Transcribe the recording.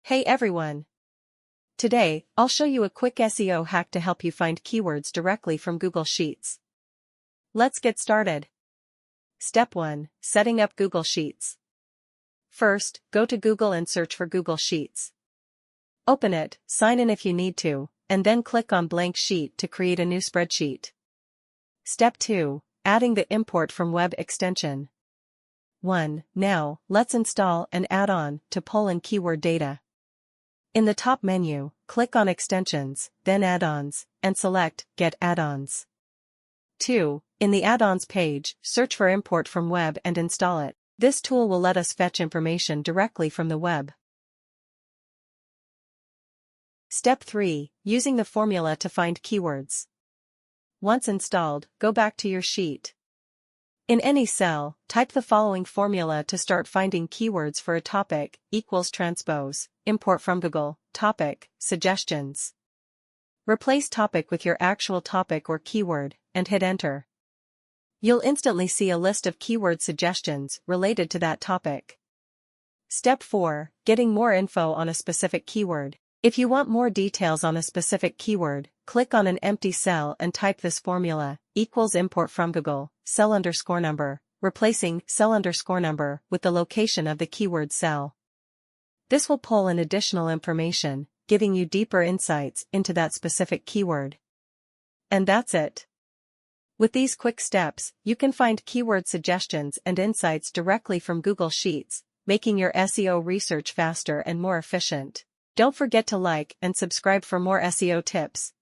Hey everyone! Today, I'll show you a quick SEO hack to help you find keywords directly from Google Sheets. Let's get started. Step 1. Setting up Google Sheets. First, go to Google and search for Google Sheets. Open it, sign in if you need to, and then click on Blank Sheet to create a new spreadsheet. Step 2. Adding the import from web extension. 1. Now, let's install an add-on to pull in keyword data. In the top menu, click on Extensions, then Add-ons, and select Get Add-ons. 2. In the Add-ons page, search for Import from Web and install it. This tool will let us fetch information directly from the web. Step 3. Using the formula to find keywords. Once installed, go back to your sheet. In any cell, type the following formula to start finding keywords for a topic: equals transpose, import from Google, topic, suggestions. Replace topic with your actual topic or keyword, and hit enter. You'll instantly see a list of keyword suggestions related to that topic. Step 4. Getting more info on a specific keyword. If you want more details on a specific keyword, click on an empty cell and type this formula, equals import from Google, cell underscore number, replacing cell underscore number with the location of the keyword cell. This will pull in additional information, giving you deeper insights into that specific keyword. And that's it. With these quick steps, you can find keyword suggestions and insights directly from Google Sheets, making your SEO research faster and more efficient. Don't forget to like and subscribe for more SEO tips.